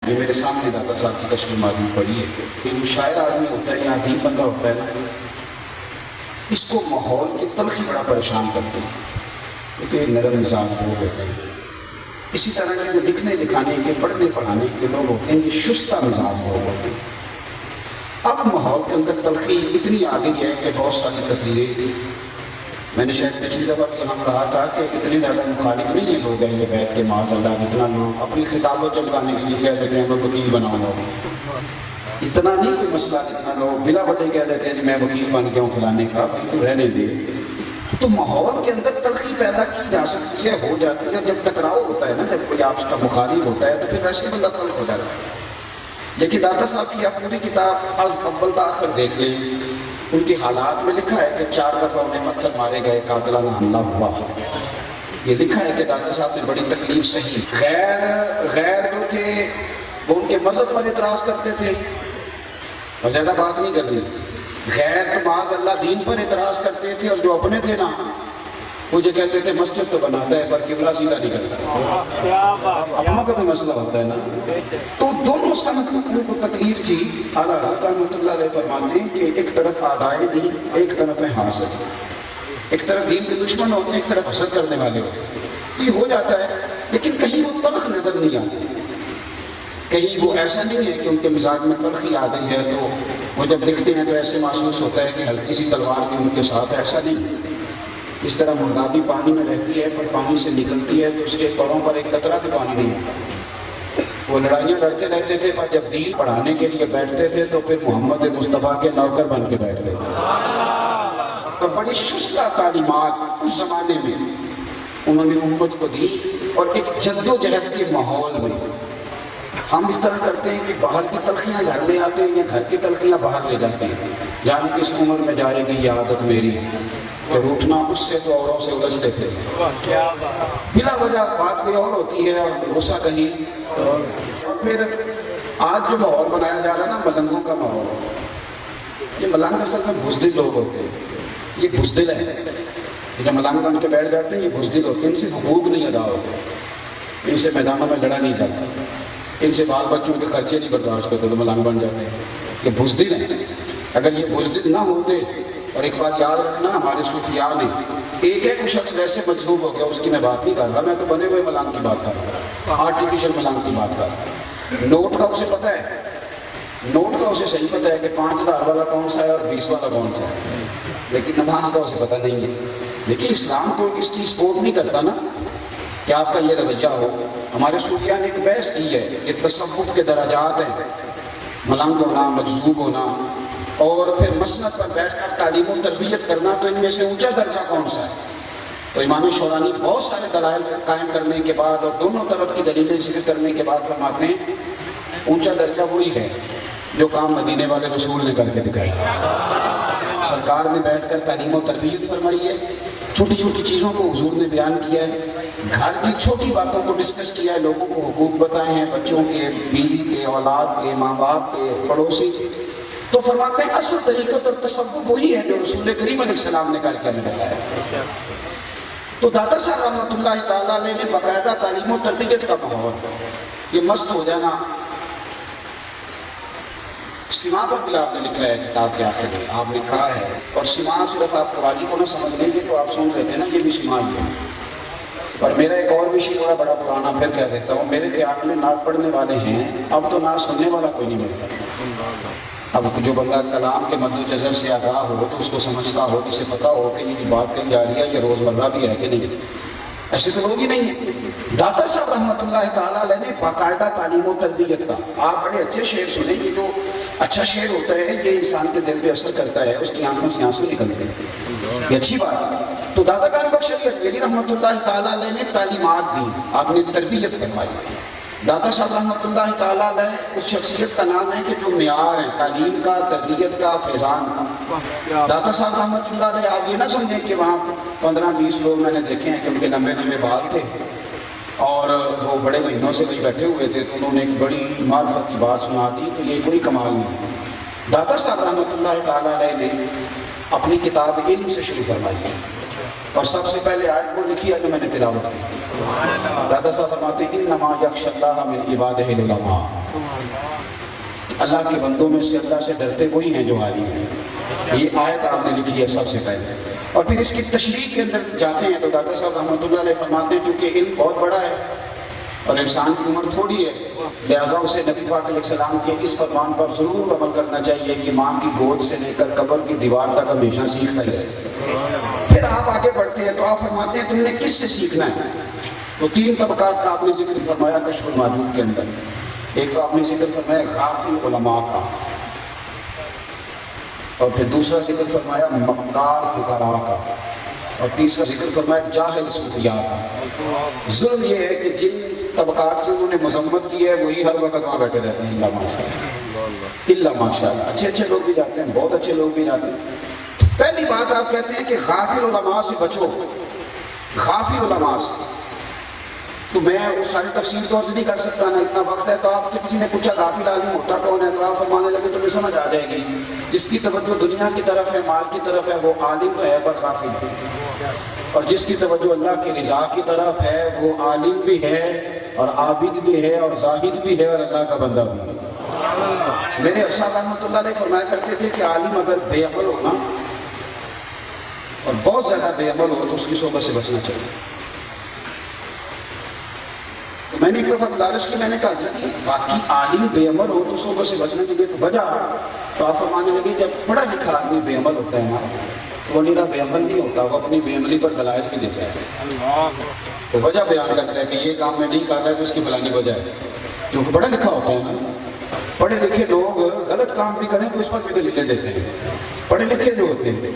جو میرے سامنے داتا صاحب کی کشف معلوم پڑی ہے کہ جو شاعر آدمی ہوتا ہے یا عظیم بندہ ہوتا ہے نا، اس کو ماحول کی تلخی بڑا پریشان کرتی ہے، کیونکہ نرم مزاج لوگ ہوتے ہیں۔ اسی طرح کے جو لکھنے لکھانے کے پڑھنے پڑھانے کے لوگ ہوتے ہیں یہ شستہ مزاج لوگ ہوتے ہیں۔ اب ماحول کے اندر تلخی اتنی آ گئی ہے کہ بہت ساری تقریریں، میں نے شاید پچھلی دفعہ بھی یہاں کہا تھا کہ اتنے زیادہ مخالف نہیں ہیں لوگ اہل بیت کے معاذ اللہ، جتنا لوگ اپنی خطابت چمکانے کے لیے کہہ دیتے ہیں میں وکیل بنا ہوا ہوں، اتنا نہیں کوئی مسئلہ، جتنا لوگ بلا وجہ کہہ دیتے ہیں کہ میں وکیل بن گیا ہوں فلانے کا، بھائی تو رہنے دے۔ تو ماحول کے اندر تلخی پیدا کی جا سکتی ہے، ہو جاتی ہے، جب ٹکراؤ ہوتا ہے نا، جب کوئی آپ کا مخالف ہوتا ہے تو پھر ویسے بندہ تلخ ہو جاتا ہے۔ لیکن داتا صاحب کی آپ پوری کتاب از اول تا آخر دیکھ لیں، ان کے حالات میں لکھا ہے کہ 4 دفعہ انہیں پتھر مارے گئے، قاتلانہ حملہ ہوا۔ یہ لکھا ہے کہ داتا صاحب نے بڑی تکلیف سہی۔ غیر جو تھے وہ ان کے مذہب پر اعتراض کرتے تھے، اور زیادہ بات نہیں کرنی، غیر تو معاذ اللہ دین پر اعتراض کرتے تھے، اور جو اپنے تھے نا وہ یہ کہتے تھے مسجد تو بناتا ہے پر قبلہ سیدھا نہیں کرتا۔ اپنوں کا بھی مسئلہ ہوتا ہے نا۔ تو دونوں سنتوں کو تکلیف تھی۔ اعلیٰ حضرت رحمۃ اللہ علیہ فرماتے ہیں کہ ایک طرف اعدائے دین، ایک طرف ہے حاسد، ایک طرف دین کے دشمن ہوتے ہیں، ایک طرف حسد کرنے والے ہوتے ہیں۔ یہ ہو جاتا ہے، لیکن کہیں وہ تلخ نظر نہیں آتی، کہیں وہ ایسا نہیں ہے کہ ان کے مزاج میں تلخی آ گئی ہے تو وہ جب لکھتے ہیں تو ایسے محسوس ہوتا ہے کہ ہلکی سی تلوار بھی ان کے ساتھ، ایسا نہیں۔ اس طرح مرغابی پانی میں رہتی ہے پر پانی سے نکلتی ہے تو اس کے پروں پر ایک قطرہ بھی پانی نہیں ہوتا۔ وہ لڑائیاں لڑتے رہتے تھے پر جب دین پڑھانے کے لیے بیٹھتے تھے تو پھر محمد مصطفیٰ کے نوکر بن کے بیٹھتے تھے۔ اور بڑی شستہ تعلیمات اس زمانے میں انہوں نے امت کو دی، اور ایک جد و جہد کے ماحول میں ہم اس طرح کرتے ہیں کہ باہر کی تلخیاں گھر میں آتے ہیں یا گھر کی تلخیاں باہر لے جاتے ہیں۔ جانے کس عمر میں جائے گی یہ عادت میری، کہ روٹنا اس سے تو اوروں سے الجھتے تھے، بلا وجہ بات کوئی اور ہوتی ہے اور غصہ کہیں۔ اور پھر آج جو ماحول بنایا جا رہا ہے نا ملنگوں کا ماحول، یہ ملنگ اصل میں بزدل لوگ ہوتے ہیں، یہ بزدل ہیں، یہ جو ملنگ بن کے بیٹھ جاتے ہیں یہ بزدل ہوتے ہیں، ان سے حقوق نہیں ادا ہوتے، ان سے میدانوں میں لڑا نہیں جاتا، ان سے بال بچوں کے خرچے نہیں برداشت ہوتے تو ملنگ بن جاتے ہیں، یہ بزدل ہیں۔ اگر یہ بزدل نہ ہوتے، اور ایک بات یاد رکھنا ہمارے صوفیاء نے، ایک ایک شخص ویسے مجذوب ہو گیا اس کی میں بات نہیں کر رہا، میں تو بنے ہوئے ملنگ کی بات کر رہا ہوں، آرٹیفیشل ملنگ کی بات کر رہا ہوں۔ نوٹ کا اسے پتہ ہے، نوٹ کا اسے صحیح پتہ ہے کہ 5000 والا کون سا ہے اور 20 والا کون سا ہے، لیکن نماز کا اسے پتہ نہیں ہے۔ لیکن اسلام تو اس چیز سپورٹ نہیں کرتا نا کہ آپ کا یہ رویہ ہو۔ ہمارے صوفیاء نے ایک بحث کی ہے، یہ تصوف کے درجات ہیں، ملنگ ہونا، مجذوب ہونا، اور پھر مسند پر بیٹھ کر تعلیم و تربیت کرنا، تو ان میں سے اونچا درجہ کون سا ہے؟ تو امام شورانی بہت سارے دلائل قائم کرنے کے بعد اور دونوں طرف کی دلیلیں ذکر کرنے کے بعد فرماتے ہیں اونچا درجہ وہی ہے جو کام مدینے والے رسول نے کر کے دکھائی۔ سرکار نے بیٹھ کر تعلیم و تربیت فرمائی ہے، چھوٹی چھوٹی چیزوں کو حضور نے بیان کیا ہے، گھر کی چھوٹی باتوں کو ڈسکس کیا ہے، لوگوں کو حقوق بتائے ہیں، بچوں کے، بیوی کے، اولاد کے، ماں باپ کے، پڑوسی کے۔ تو فرماتے ہیں اصل طریقت اور تصوف وہی ہے جو رسول کریم علیہ السلام نے کر کے ہمیں بتایا۔ تو داتا صاحب رحمۃ اللہ تعالیٰ علیہ نے باقاعدہ تعلیم و تربیت کا ماحول، یہ مست ہو جانا۔ سما پر بھی آپ نے لکھا ہے کتاب کے آخر میں، آپ نے کہا ہے، اور سما صرف آپ قوالی کو نہ سمجھ لیں گے تو آپ سن رہے تھے نا یہ بھی سما ہی ہے۔ اور میرا ایک اور بھی شعر بڑا پرانا پھر کہہ دیتا ہوں، میرے خیال میں نعت پڑھنے والے ہیں، اب تو نعت سننے والا کوئی نہیں ملتا۔ اب جو بندہ کلام کے مد و جزر سے آگاہ ہو تو اس کو سمجھتا ہو، جسے پتہ ہو کہ یہ بات کہی جا رہی ہے یہ روزمرہ بھی ہے کہ نہیں، ایسے تو لوگ ہی نہیں ہیں۔ داتا صاحب رحمۃ اللہ تعالیٰ علیہ نے باقاعدہ تعلیم و تربیت کا، آپ بڑے اچھے شعر سنیں کہ جو اچھا شعر ہوتا ہے یہ انسان کے دل پہ اثر کرتا ہے، اس کی آنکھوں سے آنسو نکلتے ہیں، یہ اچھی بات ہے۔ تو داتا گان بخش علی اجمیری رحمۃ اللہ تعالیٰ علیہ نے تعلیمات دی، آپ نے تربیت فرمائی۔ داتا صاحب رحمۃ اللہ تعالیٰ علیہ اس شخصیت کا نام ہے کہ جو معیار ہے تعلیم کا، تربیت کا، فیضان کا۔ داتا صاحب رحمۃ اللہ علیہ آپ یہ نہ سمجھیں کہ وہاں 15-20 لوگ میں نے دیکھے ہیں کہ ان کے لمبے لمبے بال تھے اور وہ بڑے مہینوں سے وہی بیٹھے ہوئے تھے تو انہوں نے ایک بڑی معرفت کی بات سنا دی، تو یہ کوئی کمال نہیں۔ داتا صاحب رحمۃ اللہ تعالیٰ علیہ نے اپنی کتاب علم سے شروع فرمائی ہے، اور سب سے پہلے آیت وہ لکھی ہے جو میں نے تلاوت کی۔ دادا صاحب فرماتے ہیں انما یخشی اللہ من عبادہ العلماء، اللہ کے بندوں میں سے اللہ سے ڈرتے وہی ہیں جو عالم ہیں. یہ آیت آپ نے لکھی ہے سب سے پہلے. اور پھر اس کی تشریح کے اندر جاتے ہیں تو داتا صاحب رحمۃ اللہ علیہ فرماتے ہیں کیونکہ علم بہت بڑا ہے اور انسان کی عمر تھوڑی ہے، لہٰذا اسے نبی پاک علیہ السلام کے اس فرمان پر ضرور عمل کرنا چاہیے کہ ماں کی گود سے لے کر قبر کی دیوار تک ہمیشہ سیکھتا ہی رہے. پھر آپ آگے بڑھتے ہیں تو آپ فرماتے ہیں تم نے کس سے سیکھنا ہے؟ تو 3 طبقات کا آپ نے ذکر فرمایا کشف الماجود کے اندر. ایک تو آپ نے ذکر فرمایا غافل علماء کا، اور پھر دوسرا ذکر فرمایا مکار فقراء کا، اور تیسرا ذکر فرمایا جاہل صوفیاء کا. ظلم یہ ہے کہ جن طبقات کی انہوں نے مذمت کی ہے وہی ہر وقت وہاں بیٹھے رہتے ہیں. اللہ ماشاء اللہ اچھے لوگ بھی جاتے ہیں، بہت اچھے لوگ بھی جاتے ہیں. پہلی بات آپ کہتے ہیں کہ غافل علماء سے بچو. غافل علماء سے تو میں وہ ساری تفصیل طور سے نہیں کر سکتا، نا اتنا وقت ہے. تو آپ سے کسی نے پوچھا غافل عالم ہوتا کون ہے، تو آپ فرمانے لگے تو پھر سمجھ آ جائے گی جس کی توجہ دنیا کی طرف ہے، مال کی طرف ہے، وہ عالم تو ہے پر غافل ہے. اور جس کی توجہ اللہ کی رضا کی طرف ہے وہ عالم بھی ہے اور عابد بھی ہے اور زاہد بھی ہے اور اللہ کا بندہ بھی ہے. میرے ارشاد رحمۃ اللہ علیہ فرمایا کرتے تھے کہ عالم اگر بے عمل ہونا اور بہت زیادہ بے عمل ہو تو اس کی صحبت سے بچنا چاہیے. تو میں نے ایک دفعہ گزارش کی، میں نے کہا حضرت باقی عالم بے عمل ہو تو صحبت سے بچنے کے لیے تو وجہ. تو آپ فرمانے لگے جب پڑھا لکھا آدمی بے عمل ہوتا ہے نا تو وہ نیرا بے عمل نہیں ہوتا، وہ اپنی بے عملی پر دلائل بھی دیتا ہے. تو وجہ بیان کرتا ہے کہ یہ کام میں نہیں کر رہا ہے تو اس کی فلانی وجہ ہے. کیونکہ پڑھا لکھا ہوتا ہے نا، پڑھے لکھے لوگ غلط کام بھی کریں تو اس پر بھی دلیلیں دیتے ہیں، پڑھے لکھے جو ہوتے ہیں.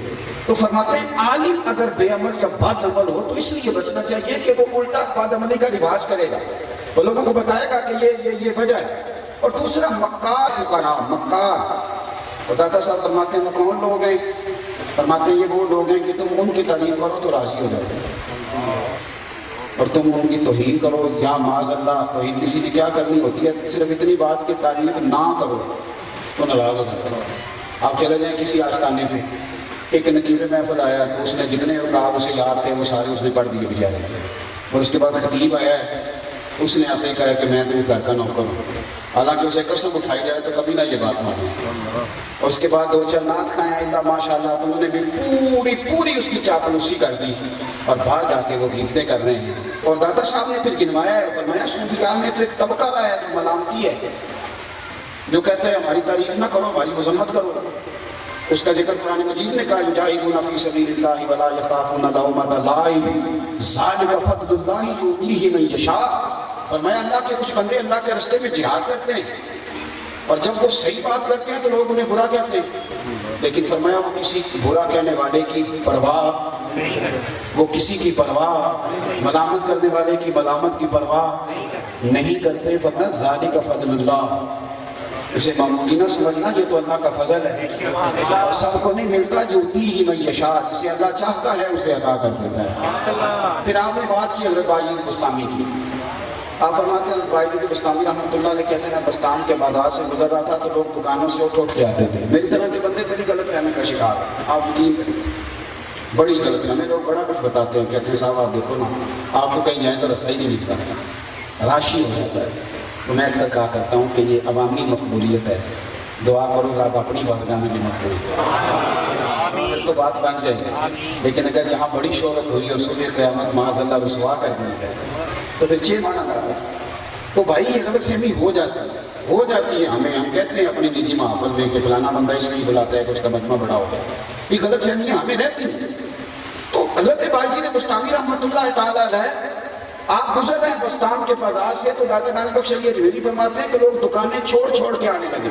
تو فرماتے ہیں عالم اگر بے عمل یا بد عمل ہو تو اس لیے بچنا چاہیے کہ وہ الٹا بد عملی کا رواج کرے گا، وہ لوگوں کو بتائے گا کہ یہ وجہ ہے. اور دوسرا مکار فقراء، مکار. اور داتا صاحب فرماتے ہیں وہ کون لوگ ہیں؟ فرماتے ہیں یہ وہ لوگ ہیں کہ تم ان کی تعریف کرو تو راضی ہو جاتے ہیں اور تم ان کی توہین کرو یا معاذ اللہ توہین کسی نے کیا کرنی ہوتی ہے، صرف اتنی بات کی تعریف نہ کرو تو ناراض ہو جاتے ہیں. آپ چلے جائیں کسی آستانے پہ، ایک نقیب محفل آیا تو اس نے جتنے القاب اسے یاد تھے وہ سارے اس نے پڑھ دیے بیچارے. اور اس کے بعد خطیب آیا ہے، اس نے آتے کہا کہ میں تمہیں گھر کا نوکر ہوں، حالانکہ اسے قسم اٹھائی جائے تو کبھی نہ یہ بات مانی. اور اس کے بعد 2-4 نعت کھائیں اللہ ماشاء اللہ، تو انہوں نے بھی پوری اس کی چاپلوسی کر دی اور باہر جا کے وہ غیبتیں کر رہے ہیں. اور داتا صاحب نے پھر گنوایا ہے، فرمایا صوفیاء میں تو ایک طبقہ رہا ہے جو ملامتی ہے، جو کہتے ہیں ہماری تعریف نہ کرو ہماری مذمت کرو. اس کا ذکر قرآن مجید نے کہا یجاہدون فی سبیل اللہ ولا یخافون لومۃ لائم ذلک فضل اللہ یؤتیہ من یشاء. فرمایا اللہ کے کچھ بندے اللہ کے راستے میں جہاد کرتے ہیں اور جب وہ صحیح بات کرتے ہیں تو لوگ انہیں برا کہتے ہیں، لیکن فرمایا وہ کسی برا کہنے والے کی پرواہ، وہ کسی کی پرواہ، ملامت کرنے والے کی ملامت کی پرواہ نہیں کرتے. فرمایا ذالک فضل اللہ، اسے معمولی نہ سمجھنا، یہ تو اللہ کا فضل ہے اور سب کو نہیں ملتا. یؤتیہ من یشاء، جسے اللہ چاہتا ہے اسے عطا کر دیتا ہے. پھر آپ نے بات کی حضرت باجی بستامی کی. آپ فرماتے ہیں حضرت باجی بستامی رحمۃ اللہ علیہ کہتے ہیں میں بستان کے بازار سے گزر رہا تھا تو لوگ دکانوں سے اٹھ کے آتے تھے. میری طرح کے بندے بڑی غلط فہمی کا شکار ہیں، آپ یقین کریں بڑی غلط فہمی. لوگ بڑا کچھ بتاتے ہیں، کہتے ہیں صاحب آپ دیکھو نا آپ تو کہیں جائیں تو رستہ ہی نہیں ملتا، راشی ہو جاتا ہے. تو میں اکثر کہا کرتا ہوں کہ یہ عوامی مقبولیت ہے، دعا کرو آپ اپنی بارگاہ میں بھی مقبول پھر تو بات بن جائے گی. لیکن اگر یہاں بڑی شہرت ہوئی اور صبح قیامت معاذ اللہ رسوا کر دی جائے تو پھر 6 معنی نہ رہا. تو بھائی یہ غلط فہمی ہو جاتی ہے ہمیں. ہم کہتے ہیں اپنی نجی محفل میں کہ فلانا بندہ اس لیے بلاتا ہے کہ اس کا مجمع بڑا ہو گیا، یہ غلط فہمیاں ہمیں رہتی ہیں. تو حضرت باجی نے بستامی رحمۃ اللہ تعالیٰ علیہ آپ گزر رہے ہیں بستان کے بازار سے تو داتا دانی بخش علی اجمیری فرماتے ہیں کہ لوگ دکانیں چھوڑ کے آنے لگے.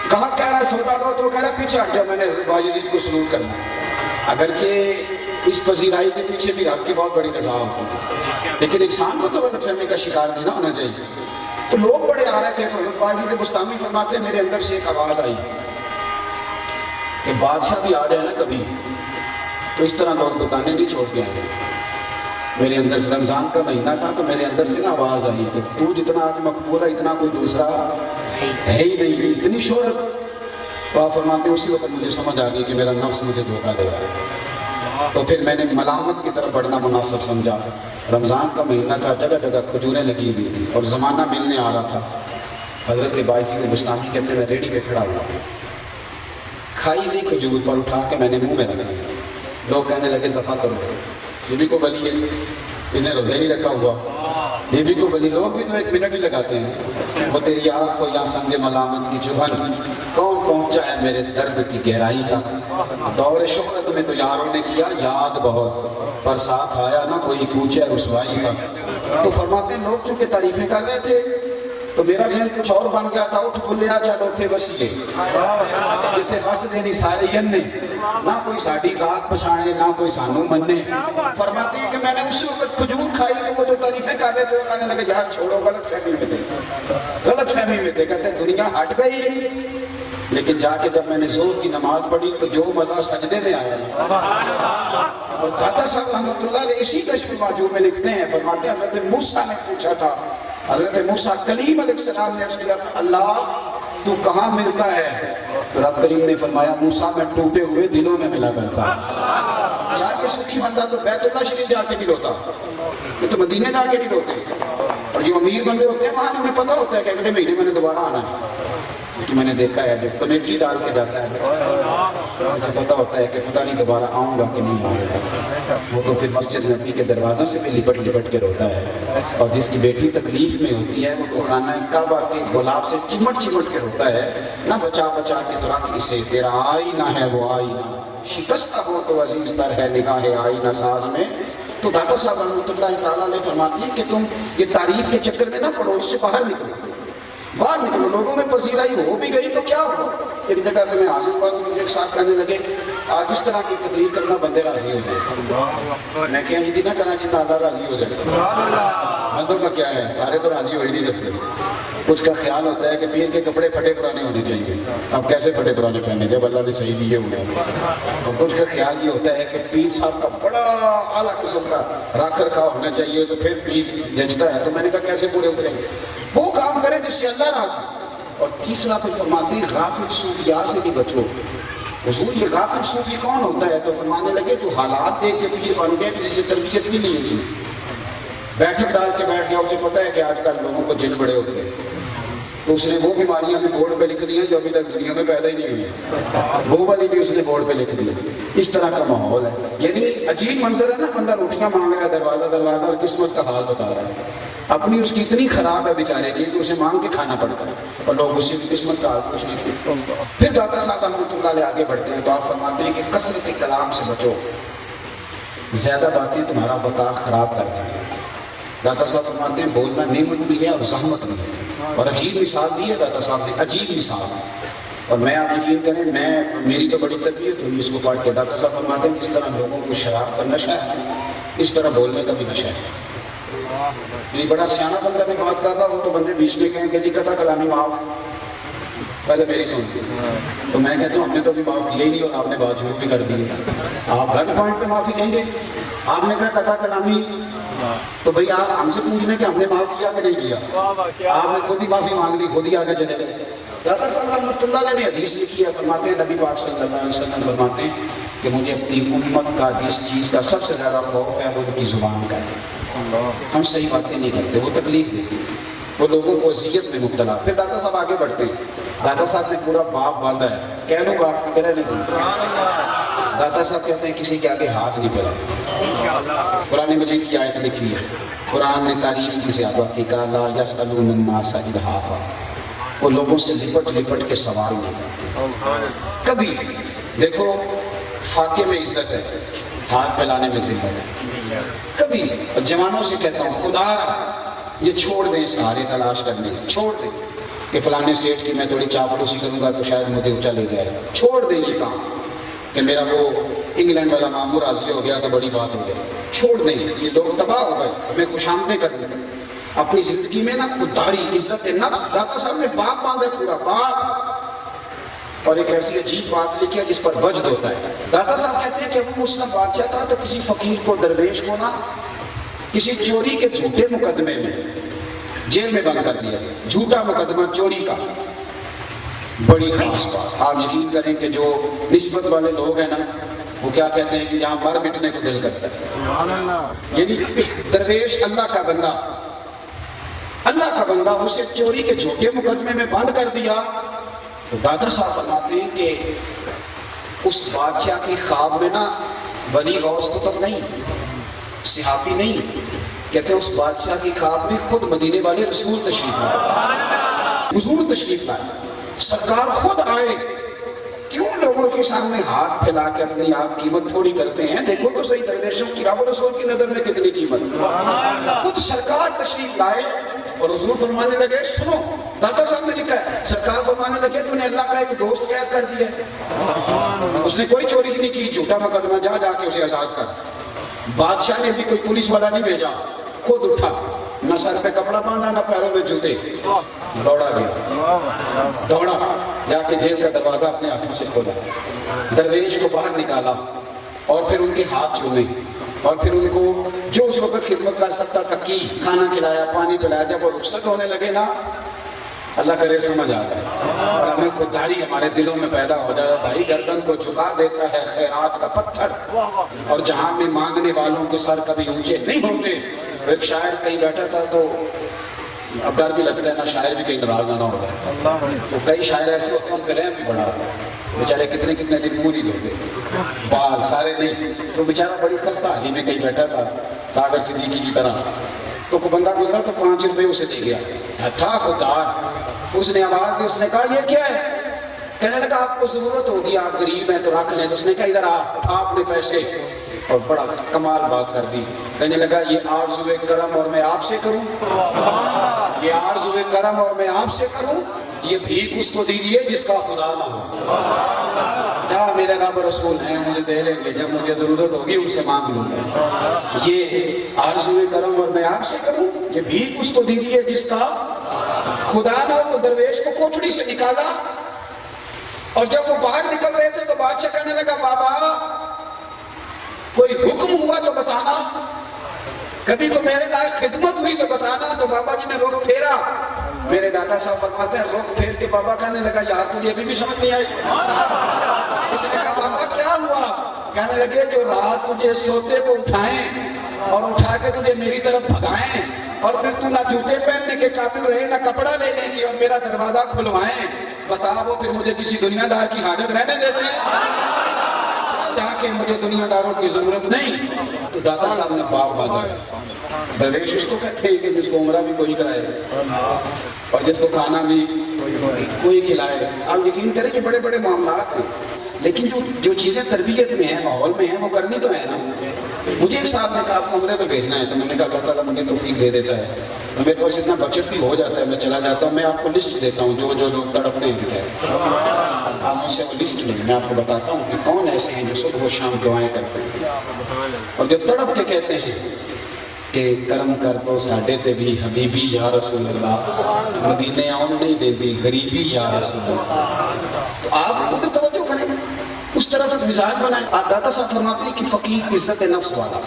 کہا کہہ رہا ہے سودا دو، تو وہ کہہ رہا ہے پیچھے ہٹ جاؤ، میں نے حضرت باجی کو سلوک کرنا ہے. اگرچہ اس پذیرائی کے پیچھے بھی رب کی بہت بڑی رضا ہوتی ہے، لیکن انسان کو تو غلط فہمی کا شکار نہیں نہ ہونا چاہیے. تو لوگ بڑے آ رہے تھے تو حضرت باجی کے بستامی فرماتے ہیں میرے اندر سے ایک آواز آئی کہ بادشاہ بھی آ جائے نا کبھی تو اس طرح لوگ دکانیں نہیں چھوڑ کے آئیں گے. میرے اندر سے رمضان کا مہینہ تھا تو میرے اندر سے نا آواز آئی کہ تو جتنا آج مقبول ہے اتنا کوئی دوسرا ہے ہی نہیں، اتنی شہرت. تو آپ فرماتے ہیں اسی وقت مجھے سمجھ آ گئی کہ میرا نفس مجھے دھوکہ دے رہا ہے. تو پھر میں نے ملامت کی طرف بڑھنا مناسب سمجھا. رمضان کا مہینہ تھا، جگہ جگہ کھجوریں لگی ہوئی تھی اور زمانہ ملنے آ رہا تھا. حضرت باجی بستانی کہتے ہیں میں ریڈی پہ کھڑا ہوا، کھائی نہیں کھجور پر اٹھا کے میں نے منہ میں رکھ دیا۔ لوگ کہنے لگے دفعہ کرو، یہ بھی کو بلی ہے، اس نے روزہ ہی رکھا ہوا، یہ بھی کو بلی۔ لوگ بھی تو 1 منٹ ہی لگاتے ہیں۔ وہ تیری آنکھ کو یا سنگ ملامت کی چبھن، کون پہنچا ہے میرے درد کی گہرائی تک۔ دور شہرت میں تو یاروں نے کیا یاد بہت، پر ساتھ آیا نہ کوئی کوچہ رسوائی کا۔ تو فرماتے ہیں لوگ چونکہ تعریفیں کر رہے تھے تو میرا ذہن کچھ اور بن گیا تھا، اٹھ بھلیا چلو تھے وسیلے جتنے بس دینی سارے ین نہ کوئی ساڑی ذات پچھانے نہ کوئی سانو مننے۔ فرماتے ہیں کہ میں نے اسی وقت کھجور کھائی کہ وہ جو تعریفیں کر رہے تھے وہ کہنے لگے یار چھوڑو، غلط فہمی میں تھے، کہتے دنیا ہٹ گئی۔ لیکن جا کے جب میں نے ظہر کی نماز پڑھی تو جو مزہ سجدے میں آیا۔ اور داتا صاحب رحمۃ اللہ علیہ اسی کشف المحجوب میں لکھتے ہیں، فرماتے ہیں حضرت موسیٰ نے پوچھا تھا، حضرت موسیٰ کلیم علیہ السلام نے عرض کیا اللہ تو کہاں ملتا ہے؟ تو رب کریم نے فرمایا موسیٰ میں ٹوٹے ہوئے دلوں میں ملا کرتا۔ یار یہ سکھی بندہ تو بیت اللہ شریف جا کے نہیں روتا، یہ تو مدینے جا کے نہیں روتے۔ اور جو امیر بندے ہوتے ہیں وہاں انہیں پتہ ہوتا ہے کہ اگلے مہینے میں نے دوبارہ آنا ہے، کہ میں نے دیکھا ہے جو کمیٹی ڈال کے جاتا ہے اسے پتہ ہوتا ہے کہ پتہ نہیں دوبارہ آؤں گا کہ نہیں آؤں گا۔ وہ تو پھر مسجد نبی کے دروازوں سے بھی لپٹ لپٹ کے روتا ہے، اور جس کی بیٹی تکلیف میں ہوتی ہے وہ تو خانہ کعبہ کے غلاف سے چمٹ چمٹ کے روتا ہے، نہ بچا بچا کے تو رکھ اسے تیرا آئینہ ہے وہ آئینہ، شکستہ ہو تو عزیز تر ہے نگاہ آئینہ ساز میں۔ تو داتا صاحب رحمۃ اللہ تعالیٰ علیہ فرماتی ہیں کہ تم یہ تعریف کے چکر میں نہ پڑو، اس سے باہر نکلو، لوگوں میں پذیرائی ہو بھی گئی تو کیا ہوا۔ ایک جگہ پہ میں حاضر ہوا تو مجھے ایک ساتھ کہنے لگے آج اس طرح کی تقریر کرنا بندے راضی ہو جائے۔ میں کہا جی نہ کرنا جی اللہ راضی ہو جائے، بندوں کا کیا ہے، سارے تو راضی ہو ہی نہیں سکتے۔ کچھ کا خیال ہوتا ہے کہ پیر کے کپڑے پھٹے پرانے ہونے چاہیے، اب کیسے پھٹے پرانے پہنے جب اللہ نے صحیح دیے ہوئے۔ اور کچھ کا خیال یہ ہوتا ہے کہ پیر صاحب کا بڑا اعلیٰ قسم کا رکھ رکھاؤ ہونا چاہیے تو پھر پیر جچتا ہے۔ تو میں نے کہا کیسے پورے اتریں گے، وہ کام کریں جس سے اللہ راضی۔ اور تیسرا پھر فرماتے ہیں غافل صوفیاء سے بھی بچو۔ حضور یہ غافل صوفی کون ہوتا ہے؟ تو فرمانے لگے تو حالات دیکھ کے پیر بن گئے، کسی سے تربیت بھی نہیں ہوئی، بیٹھک ڈال کے بیٹھ گیا، اسے پتہ ہے کہ آج کل لوگوں کو جن بڑے ہوتے ہیں، تو اس نے وہ بیماریاں بھی بورڈ پہ لکھ دی ہیں جو ابھی تک دنیا میں پیدا ہی نہیں ہوئی، وہ والی بھی اس نے بورڈ پہ لکھ دی۔ اس طرح کا ماحول ہے، یعنی عجیب منظر ہے نا، بندہ روٹیاں مانگ رہا ہے دروازہ اور قسمت کا حال بتا رہا ہے، اپنی اس کی اتنی خراب ہے بیچارے کی کہ اسے مانگ کے کھانا پڑتا ہے، اور لوگ اس کی قسمت کا حال کچھ نہیں کرتے۔ پھر داتا صاحب رحمۃ اللہ علیہ آگے بڑھتے ہیں تو آپ فرماتے ہیں کہ کثرت کلام سے بچو، زیادہ باتیں تمہارا وقار خراب کر دیں گے۔ داتا صاحب فرماتے ہیں بولنا نعمت بھی ہے اور زحمت بھی ہے، اور عجیب مثال دی ہے داتا صاحب نے، عجیب مثال۔ اور میں آپ یقین کریں میری تو بڑی تربیت ہوئی اس کو پڑھ کے۔ داتا صاحب فرماتے ہیں جس طرح لوگوں کو شراب کا نشہ ہے اس طرح بولنے کا بھی نشہ ہے۔ یہ بڑا سیانا بندہ میں بات کر رہا ہوں تو بندے بیچ میں کہیں کہ جی قطع کلامی معاف، پہلے میری سنتی، تو میں کہتا ہوں ہم نے تو بھی معاف کیا ہی نہیں اور آپ نے بات شروع بھی کر دی ہے۔ آپ ہر پوائنٹ پہ معافی کہیں گے، آپ نے کہا قطع کلامی، تو بھئی آپ ہم سے پوچھ لیں کہ ہم نے معاف کیا کہ نہیں کیا، آپ نے خود ہی معافی مانگ لی، خود ہی آگے چلے گئے۔ داتا صاحب رحمۃ اللہ علیہ نے حدیث لکھی ہے، فرماتے ہیں نبی پاک صلی اللہ علیہ وسلم فرماتے ہیں کہ مجھے اپنی امت کا جس چیز کا سب سے زیادہ خوف ہے وہ ان کی زبان کا ہے۔ ہم صحیح باتیں نہیں کرتے، وہ تکلیف دیتی ہے، وہ لوگوں کو اذیت میں مبتلا۔ پھر داتا صاحب آگے بڑھتے ہیں، داتا صاحب نے پورا باب باندھا ہے، کہہ لوں بات میرا نہیں دوں۔ داتا صاحب کہتے ہیں کسی کے آگے ہاتھ نہیں پھیلا۔ قرآن مجید کی آیت لکھی ہے، قرآن نے تعریف کی زیادہ کی کہا لا یسألون الناس الحافا، وہ لوگوں سے لپٹ لپٹ کے سوال نہیں کرتے۔ کبھی دیکھو فاقے میں عزت ہے، ہاتھ پھیلانے میں ذلت ہے۔ کبھی جوانوں سے کہتا ہوں خدا یہ چھوڑ دیں سہارے تلاش کرنے، چھوڑ دیں کہ فلانے سیٹ کی میں تھوڑی چاپلوسی کروں گا تو شاید مجھے اونچا لے جائے، چھوڑ دیں یہ کام کہ میرا وہ انگلینڈ والا مامور راضی ہو گیا تو بڑی بات ہو گئی، چھوڑ دیں یہ لوگ تباہ ہو گئے، ہمیں خوش آمدیں کرنے کا اپنی زندگی میں نا خودداری، عزت نفس۔ داتا صاحب نے باپ باندھا پورا باپ، اور ایک ایسی عجیب بات لکھی ہے جس پر وجد ہوتا ہے۔ داتا صاحب کہتے ہیں کہ ابو مسلم بادشاہ تھا تو کسی فقیر کو درویش کو نا کسی چوری کے جھوٹے مقدمے میں جیل میں بند کر دیا، جھوٹا مقدمہ چوری کا، بڑی خاص بات۔ آپ یقین کریں کہ جو نسبت والے لوگ ہیں نا وہ کیا کہتے ہیں کہ یہاں مر مٹنے کو دل کرتا ہے، یعنی درویش اللہ کا بندہ اللہ کا بندہ اسے چوری کے جھوٹے مقدمے میں بند کر دیا تو دادا صاحب فرماتے ہیں کہ اس بادشاہ کی خواب میں نا ولی غوث قطب نہیں، صحابی نہیں، کہتے ہیں اس بادشاہ کی خواب میں خود مدینے والے رسول تشریف لائے، حضور تشریف لائے، سرکار خود آئے۔ کیوں لوگوں کے سامنے ہاتھ پھیلا کے اپنی آپ قیمت تھوڑی کرتے ہیں؟ دیکھو تو صحیح درویشوں کی رب رسول کی نظر میں کتنی قیمت، خود سرکار تشریف لائے اور حضور فرمانے لگے سنو، داتا صاحب نے لکھا ہے، سرکار فرمانے لگے تو نے اللہ کا ایک دوست قید کر دیا ہے، اس نے کوئی چوری نہیں کی، جھوٹا مقدمہ جا کے اسے آزاد کر۔ بادشاہ نے بھی کوئی پولیس والا نہیں بھیجا، خود اٹھا، نہ سر پہ کپڑا باندھا نہ پیروں میں جوتے، دوڑا گیا، دوڑا جا کے جیل کا دروازہ اپنے ہاتھوں سے کھولا، درویش کو باہر نکالا اور پھر ان کے ہاتھ چھونے اور پھر ان کو جو اس وقت خدمت کر سکتا تھا کی، کھانا کھلایا، پانی پلایا۔ جب وہ رخصت ہونے لگے نا، اللہ کرے سمجھ آ جائے اور ہمیں خودداری ہمارے دلوں میں پیدا ہو جائے، بھائی گردن کو جھکا دیتا ہے خیرات کا پتھر، اور جہاں میں مانگنے والوں کے سر کبھی اونچے نہیں ہوتے۔ ایک شاعر کہیں بیٹھا تھا تو اب ڈر بھی لگتا ہے نا، شاعر بھی کہیں ناراض نہ ہو جائے، تو کئی شاعر ایسے ہوتے ہیں ان پہ رحم بھی بڑا ہوتا ہے، بیچارے کتنے دن منہ نہیں دھوتے، بال سارے نہیں، تو بیچارہ بڑی خستہ حالی میں کہیں بیٹھا تھا ساگر صدیقی کی طرح، تو کوئی بندہ گزرا تو 5 روپے اسے دے گیا، تھا خوددار، اس نے آواز دی، اس نے کہا یہ کیا ہے؟ کہنے لگا آپ کو ضرورت ہوگی، آپ غریب ہیں تو رکھ لیں۔ تو اس نے کہا ادھر آپ نے پیسے، اور بڑا کمال بات کر دی، کہنے لگا یہ آرزوئے کرم اور میں آپ سے کروں، یہ آرزوئے کرم اور میں آپ سے کروں، یہ بھیک اس کو دیجیے جس کا خدا نہ ہو، جہاں میرے رب رسول ہیں مجھے دے لیں گے، جب مجھے ضرورت ہوگی ان سے مانگ لوں گا، یہ آرزوئے کرم اور میں آپ سے کروں، یہ بھیک اس کو دیجیے جس کا خدا نہ ہو۔ تو درویش کو کوٹڑی سے نکالا، اور جب وہ باہر نکل رہے تھے تو بادشاہ کہنے لگا بابا کوئی حکم ہوا تو بتانا، کبھی تو میرے لائق خدمت ہوئی تو بتانا۔ تو بابا جی نے رخ پھیرا، میرے دادا صاحب فرماتے ہیں رخ پھیر کے بابا کہنے لگا یار تجھے ابھی بھی سمجھ نہیں آئی؟ اس نے کہا بابا کیا ہوا؟ کہنے لگے جو رات تجھے سوتے کو اٹھائیں اور اٹھا کے تجھے میری طرف بھگائیں، اور پھر تو نہ جوتے پہننے کے قابل رہے نہ کپڑا لینے کی، اور میرا دروازہ کھلوائیں، بتا وہ پھر مجھے کسی دنیا دار کی حاجت رہنے دیتے ہیں جہاں کہ مجھے دنیا داروں کی ضرورت نہیں۔ تو دادا صاحب نے باپ باندھا، درویش اس کو کہتے ہیں کہ جس کو عمرہ بھی کوئی کرائے اور جس کو کھانا بھی کوئی کھلائے۔ آپ یقین کریں کہ بڑے بڑے معاملات ہیں، لیکن جو چیزیں تربیت میں ہیں، ماحول میں ہیں، وہ کرنی تو ہے نا۔ مجھے ایک صاحب نے کہا آپ کو عمرے پہ بھیجنا ہے، تو میں نے کہا اللہ تعالیٰ مجھے توفیق دے دیتا ہے، میرے پاس اتنا بچت بھی ہو جاتا ہے، میں چلا جاتا ہوں، میں آپ کو لسٹ دیتا ہوں جو لوگ تڑپتے ہیں بچارے، آپ مجھ سے وہ لسٹ لیں، میں آپ کو بتاتا ہوں کہ کون ایسے ہیں جو صبح و شام دعائیں کرتے ہیں اور جو تڑپ کے کہتے ہیں کہ کرم کر دو ساڈے تے بھی حبیبی یا رسول اللہ، مدینے آن نہیں دیتی غریبی یا رسول اللہ۔ تو آپ ادھر توجہ کریں، اس طرح سے مزاج بنائیں۔ داتا صاحب فرماتے ہیں کہ فقیر عزت نفس والا،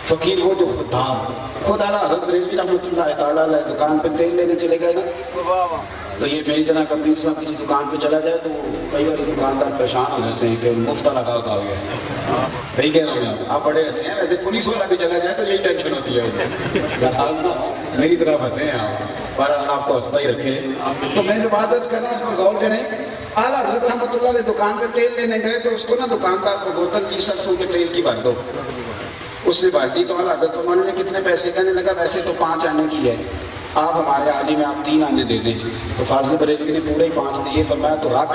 فقیر وہ جو خوددار، خود اعلیٰ حضرت بریلوی رحمۃ اللہ تعالیٰ علیہ دکان پہ تیل لینے چلے گئے نا، تو یہ میری جناب کبھی صاحب کسی دکان پہ چلا جائے تو کئی بار دکاندار پریشان ہو جاتے ہیں کہ مفتہ لگا ہو گیا ہے، صحیح کہہ رہا ہوں آپ بڑے ہنسے ہیں، ایسے پولیس والا بھی چلا جائے تو یہی ٹینشن ہوتی ہے، میری طرف ہنسے ہیں آپ، پر اللہ آپ کو ہنستا ہی رکھے۔ تو میں جو بات کر رہا ہوں اس پر غور کریں، اعلیٰ حضرت رحمۃ اللہ علیہ دکان پہ تیل لینے گئے تو اس کو نا دکاندار کو بوتل دی سرسوں کے تیل کی بھر دو، اس نے بھر دی تو اعلیٰ حضرت فرمانے میں کتنے پیسے؟ کہنے لگا ویسے تو 5 آنے کی ہے، آپ ہمارے عالم میں آپ 3 آنے دے دیں۔ تو فاضل بریلوی نے پورے 5 دیے، فرمایا تو رکھ،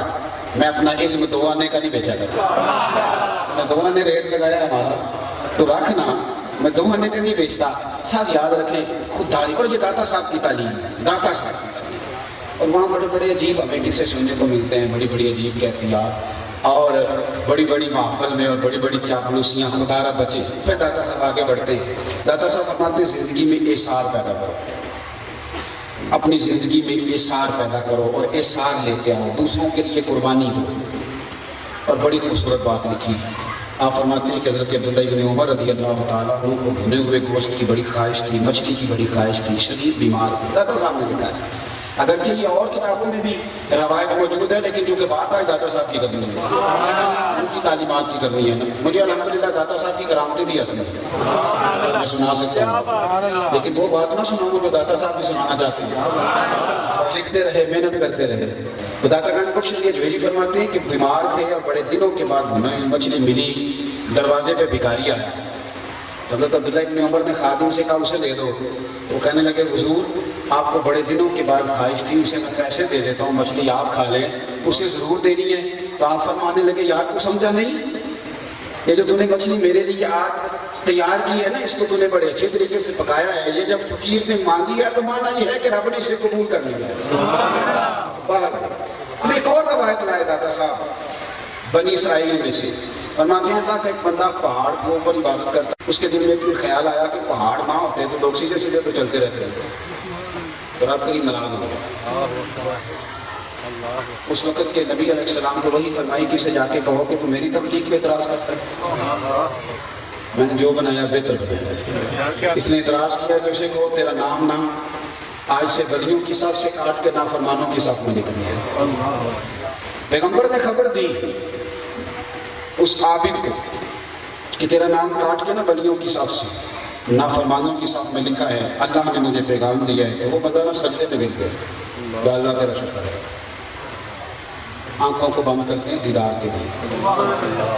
میں اپنا علم 2 آنے کا نہیں بیچا کرتا، میں 2 آنے ریٹ لگایا ہمارا، تو رکھنا، میں 2 آنے کا نہیں بیچتا۔ ساتھ یاد رکھیں خودداری، اور یہ داتا صاحب کی تعلیم ہے، داتا صاحب کی تعلیم، اور وہاں بڑے بڑے عجیب ہمیں قصے سننے کو ملتے ہیں، بڑی بڑی عجیب کیفیات اور بڑی بڑی محفل میں اور بڑی بڑی چاپلوسیاں، خدا را بچے۔ پھر داتا صاحب آگے بڑھتے ہیں، داتا صاحب فرماتے ہیں زندگی میں احسار پیدا کرو، اپنی زندگی میں احسار پیدا کرو اور احسار لے کے آؤ، دوسروں کے لیے قربانی دو۔ اور بڑی خوبصورت بات لکھی، آپ فرماتے ہیں کہ حضرت عبداللہ بن عمر رضی اللہ تعالیٰ عنہ کو بھنے ہوئے گوشت کی بڑی خواہش تھی، مچھلی کی بڑی خواہش تھی، شدید بیمار تھے، دادا صاحب نے لکھا ہے اگرچہ یہ اور کتابوں میں بھی روایت موجود ہے، لیکن چونکہ بات آج داتا صاحب کی کرنی ہے، ان کی تعلیمات کی کرنی ہے نا، مجھے الحمدللہ داتا صاحب کی کرامتیں بھی آتی ہیں، میں سنا سکتا ہوں، لیکن وہ بات نہ سناؤں جو داتا صاحب بھی سنانا چاہتے ہیں، لکھتے رہے، محنت کرتے رہے۔ تو داتا گنج بخش علی اجمیری فرماتے ہیں کہ بیمار تھے اور بڑے دنوں کے بعد مچھلی ملی، دروازے پہ بھکاری آیا، حضرت عبداللہ ابن عمر نے خادم سے کہا اسے دے دو، تو کہنے لگے حضور آپ کو بڑے دنوں کے بعد خواہش تھی، اسے میں پیسے دے دیتا ہوں، مچھلی آپ کھا لیں، اسے ضرور دینی ہے۔ تو آپ فرمانے لگے یار تو سمجھا نہیں، یہ جو تو نے مچھلی میرے لیے آج تیار کی ہے نا، اس کو تو نے بڑے اچھے طریقے سے پکایا ہے، یہ جب فقیر نے مانگی ہے تو مانا یہ ہے کہ رب نے اسے قبول کر لیا ہے۔ ہم ایک اور روایت لائے داتا صاحب بنی اسرائیل میں سے، فرماتے ہیں کہ ایک بندہ پہاڑ کے اوپر عبادت کرتا ہے، اس کے دل میں ایک خیال آیا کہ پہاڑ نہ ہوتے تو لوگ سیدھے سیدھے تو چلتے رہتے ہیں، اور آپ کہیں ناراض ہو گئے۔ اس وقت کے نبی علیہ السلام کو وہی فرمائی کہ اسے جا کے کہو کہ تو میری تخلیق پہ اعتراض کرتا ہے، میں نے جو بنایا بہتر بنایا۔ اس نے اعتراض کیا کہ اسے کہو تیرا نام نہ آج سے بدیوں کی صف سے کاٹ کے نافرمانوں کی صف میں لکھ دیا۔ پیغمبر نے خبر دی اس عابد کو کہ تیرا نام کاٹ کے نا بلیوں کی صف سے نافرمانوں کی صف میں لکھا ہے، اللہ نے مجھے پیغام دیا ہے۔ تو وہ بندہ نا سجدے میں گر گیا، یا اللہ تیرا شکر ہے، آنکھوں کو بند کرتے ہیں دیدار کے لیے،